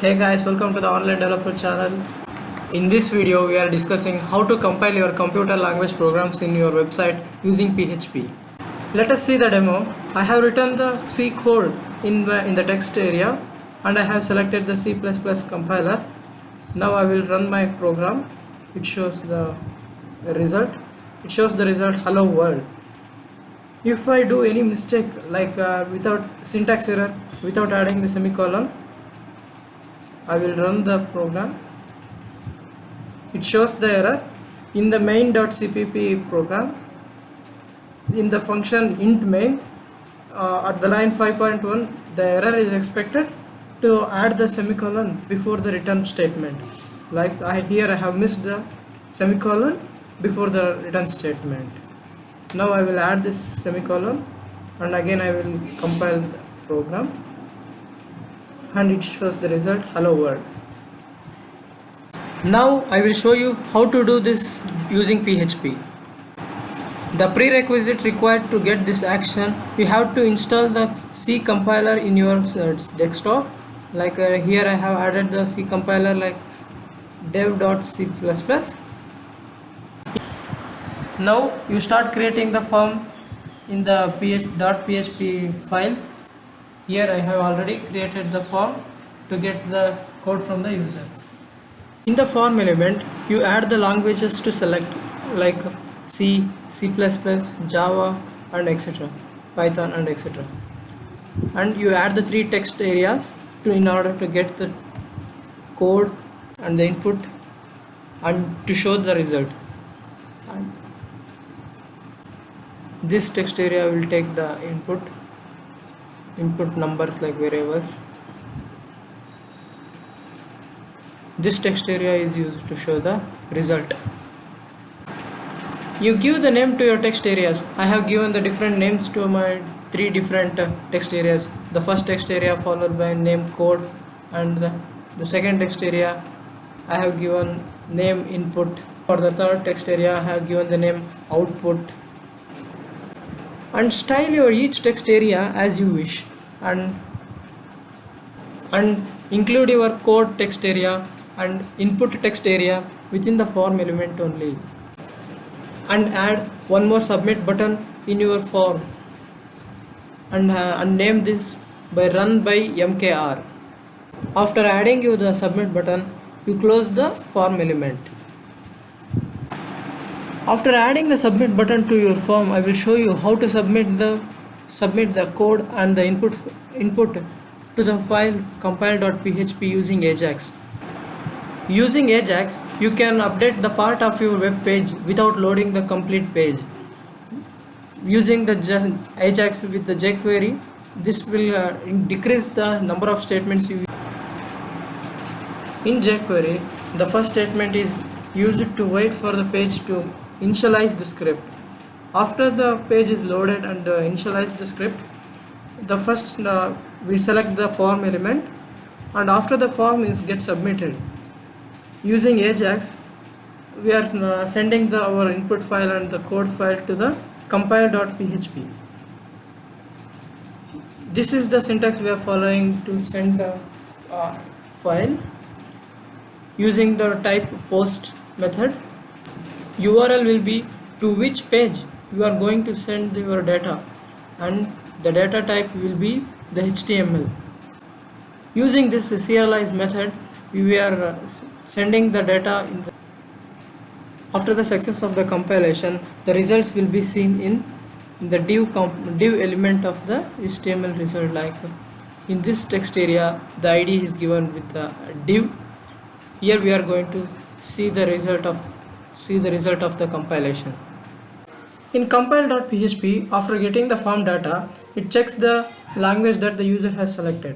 Hey guys, welcome to the online developer channel. In this video we are discussing how to compile your computer language programs in your website using PHP. Let us see the demo. I have written the C code in the text area and I have selected the C++ compiler. Now I will run my program. It shows the result. It shows the result hello world. If I do any mistake like without syntax error, without adding the semicolon, I will run the program. It shows the error in the main.cpp program. In the function int main, at the line 5.1, the error is expected to add the semicolon before the return statement. Like here I have missed the semicolon before the return statement. Now I will add this semicolon and again I will compile the program, and it shows the result hello world. Now I will show you how to do this using PHP. The prerequisite required to get this action, you have to install the C compiler in your desktop. Like here I have added the C compiler like dev.c++. Now you start creating the form in the .php file. Here I have already created the form to get the code from the user. In the form element, you add the languages to select like C, C++, Java and etc. Python and etc. And you add the 3 text areas in order to get the code and the input and to show the result. And this text area will take the input numbers like variables. This text area is used to show the result. You give the name to your text areas. I have given the different names to my 3 different text areas. The first text area followed by name code, and the second text area I have given name input. For the third text area I have given the name output. And style your each text area as you wish, and include your code text area and input text area within the form element only, and add one more submit button in your form, and name this by run by mkr. After adding you the submit button, you close the form element. After adding the submit button to your form, I will show you how to submit the code and the input to the file compile.php using Ajax. Using Ajax, you can update the part of your web page without loading the complete page. Using the Ajax with the jQuery, this will decrease the number of statements you use. In jQuery, the first statement is used to wait for the page to initialize the script. After the page is loaded and initialize the script, the first we select the form element, and after the form is get submitted. Using Ajax, we are sending our input file and the code file to the compile.php. This is the syntax we are following to send the file. Using the type post method, URL will be to which page you are going to send your data, and the data type will be the HTML. Using this serialize method, we are sending the data after the success of the compilation. The results will be seen in the div element of the HTML result. Like in this text area, the ID is given with the div. Here we are going to see the result of the compilation. In compile.php, after getting the form data, it checks the language that the user has selected.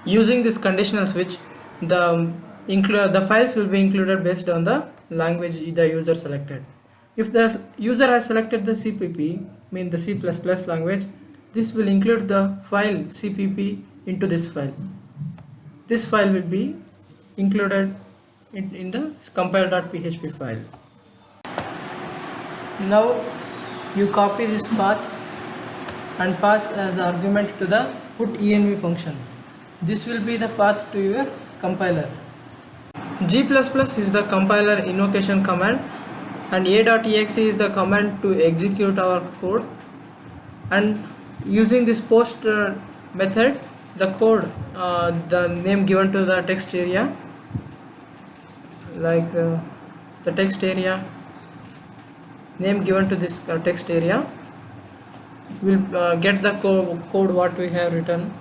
Using this conditional switch, the files will be included based on the language the user selected. If the user has selected the CPP, mean the C++ language, this will include the file CPP into this file. This file will be included in the compile.php file. Now you copy this path and pass as the argument to the put env function. This will be the path to your compiler. G++ is the compiler invocation command, and a.exe is the command to execute our code. And using this post method, the code, the name given to the text area, like the text area name given to this text area will get the code what we have written,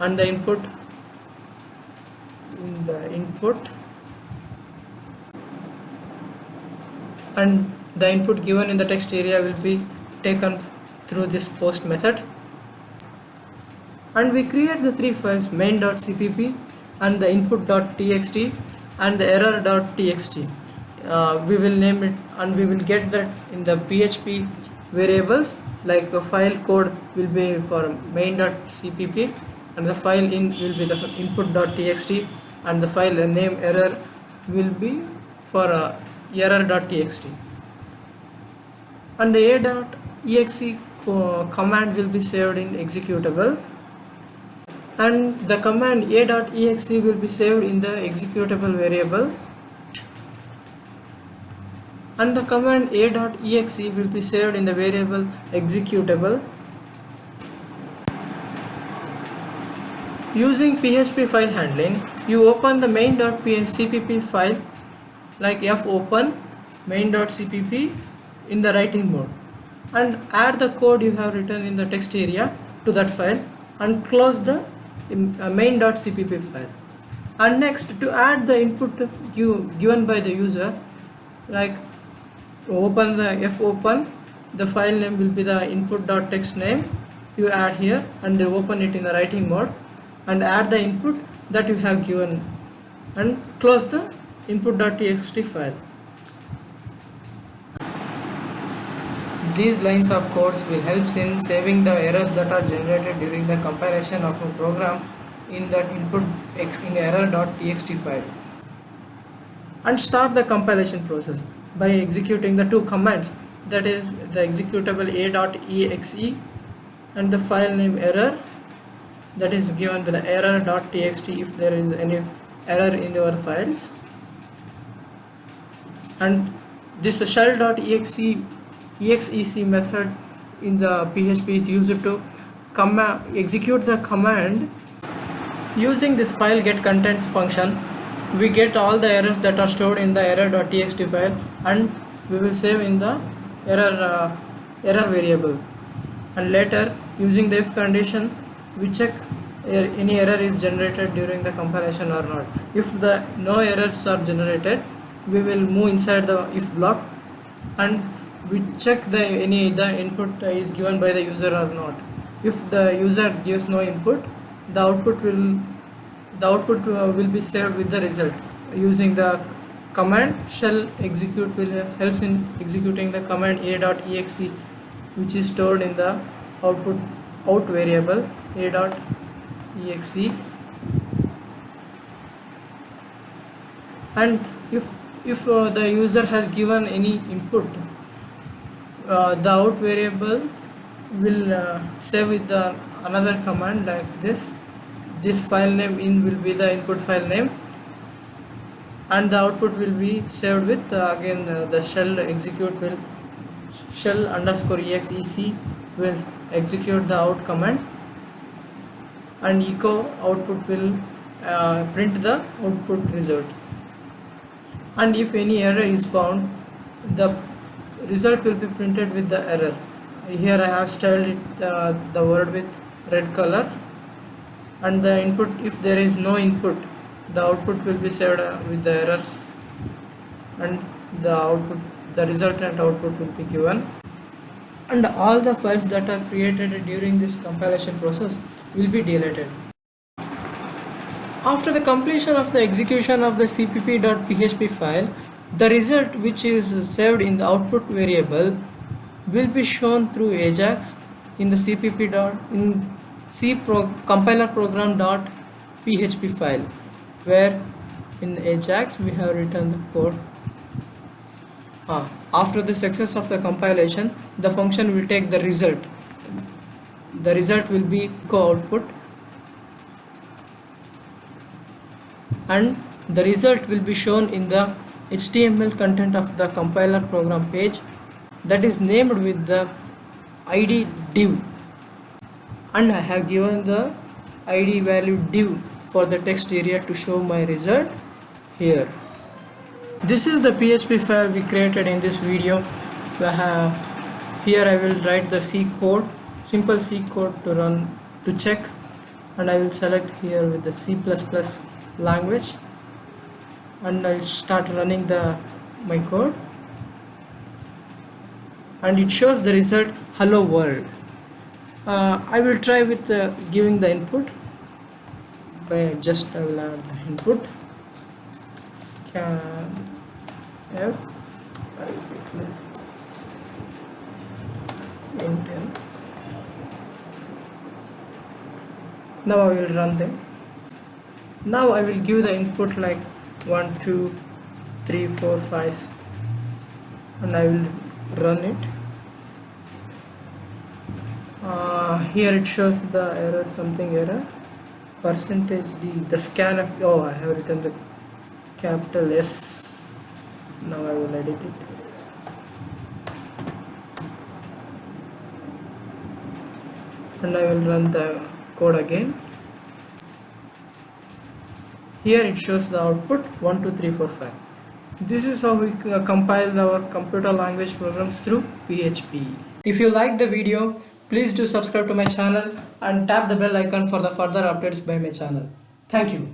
and the input and the input given in the text area will be taken through this post method. And we create the three files, main.cpp and the input.txt and the error.txt. We will name it, and we will get that in the PHP variables, like a file code will be for main.cpp, and the file in will be the input.txt, and the file name error will be for error.txt. And the a.exe command will be saved in executable, and the command a.exe will be saved in the executable variable, and the command a.exe will be saved in the variable executable. Using PHP file handling, you open the main.cpp file, like fopen main.cpp in the writing mode, and add the code you have written in the text area to that file, and close the main.cpp file. And next, to add the input given by the user, like open the fopen, the file name will be the input.text name you add here, and open it in the writing mode and add the input that you have given, and close the input.txt file. These lines of codes will help in saving the errors that are generated during the compilation of a program in that input in error.txt file. And start the compilation process by executing the two commands, that is the executable a.exe and the file name error, that is given by the error.txt if there is any error in your files. And this shell.exec method in the PHP is used to execute the command. Using this file get contents function, we get all the errors that are stored in the error.txt file, and we will save in the error variable. And later, using the if condition, we check any error is generated during the compilation or not. If no errors are generated, we will move inside the if block, and we check the input is given by the user or not. If the user gives no input, the output will be saved with the result. Using the command shell execute will helps in executing the command a.exe, which is stored in the out variable a.exe. And if the user has given any input, the out variable will save with another command like this. This file name in will be the input file name, and the output will be saved with again the shell execute will shell_exec will execute the out command, and echo output will print the output result. And if any error is found, the result will be printed with the error. Here I have styled it, the word with red color, and the input, if there is no input, the output will be saved with the errors, and the resultant output will be given. And all the files that are created during this compilation process will be deleted. After the completion of the execution of the cpp.php file, the result which is saved in the output variable will be shown through Ajax in the compiler program.php file, where in Ajax we have written the code. After the success of the compilation, the function will take the result. The result will be echo output, and the result will be shown in the HTML content of the compiler program page that is named with the id div, and I have given the id value div for the text area to show my result here. This is the PHP file we created in this video. Here I will write the C code, simple C code to run, to check, and I will select here with the C++ language, and I will start running my code, and it shows the result hello world. I will try with giving the input by I will add the input scanf int. Now I will run them. Now I will give the input like 1 2 3 4 5, and I will run it. Here it shows the error, something error, percentage %d, the scanf. Oh, I have written the capital S. Now I will edit it. And I will run the code again. Here it shows the output 1 2 3 4 5. This is how we compile our computer language programs through PHP. If you like the video, please do subscribe to my channel and tap the bell icon for the further updates by my channel. Thank you.